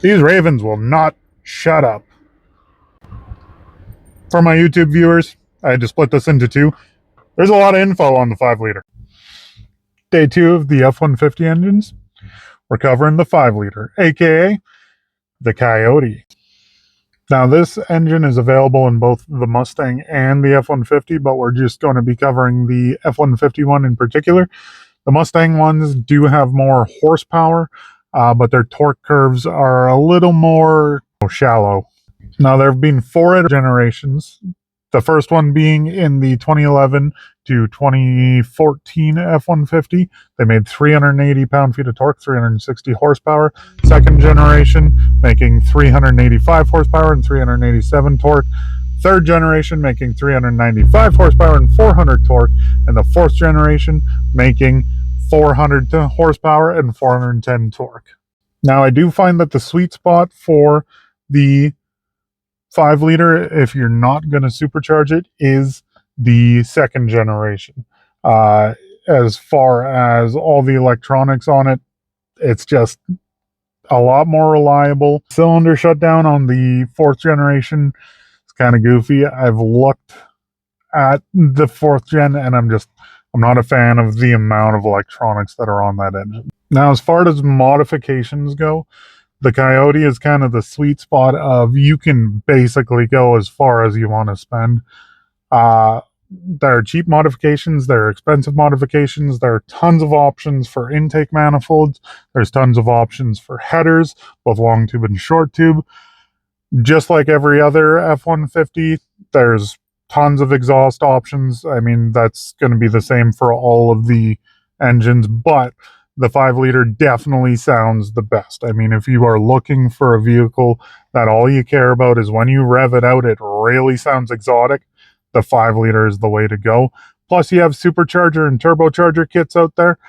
These ravens will not shut up. For my YouTube viewers, I had to split this into two. There's a lot of info on the 5 liter. Day 2 of the F-150 engines. We're covering the 5 liter, aka the Coyote. Now, this engine is available in both the Mustang and the F-150, but we're just going to be covering the F-150 one in particular. The Mustang ones do have more horsepower, but their torque curves are a little more shallow. Now, there have been 4 generations. The first one being in the 2011 to 2014 F-150. They made 380 pound-feet of torque, 360 horsepower. Second generation making 385 horsepower and 387 torque. Third generation making 395 horsepower and 400 torque. And the fourth generation making 400 horsepower and 410 torque. Now, I do find that the sweet spot for the 5 liter, if you're not going to supercharge it, is the second generation. As far as all the electronics on it, it's just a lot more reliable. Cylinder shutdown on the 4th generation is kind of goofy. I've looked at the 4th gen and I'm not a fan of the amount of electronics that are on that engine. Now, as far as modifications go, the Coyote is kind of the sweet spot of you can basically go as far as you want to spend. There are cheap modifications, there are expensive modifications, there are tons of options for intake manifolds, there's tons of options for headers, both long tube and short tube. Just like every other F-150, there's tons of exhaust options. I mean, that's going to be the same for all of the engines, but the 5 liter definitely sounds the best. I mean, if you are looking for a vehicle that all you care about is when you rev it out, it really sounds exotic, the 5 liter is the way to go. Plus, you have supercharger and turbocharger kits out there.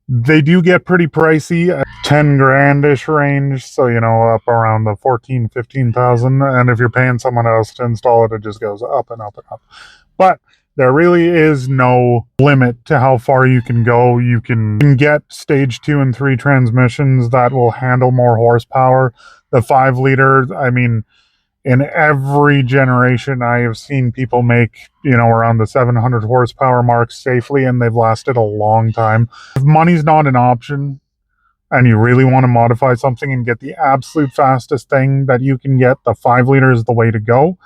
They do get pretty pricey at 10 grand-ish range, so, up around the 14, 15,000. And if you're paying someone else to install it, it just goes up and up and up. But there really is no limit to how far you can go. You can get stage 2 and 3 transmissions that will handle more horsepower. The 5 liter, I mean, in every generation, I have seen people make, around the 700 horsepower mark safely, and they've lasted a long time. If money's not an option, and you really want to modify something and get the absolute fastest thing that you can get, the 5 liter is the way to go.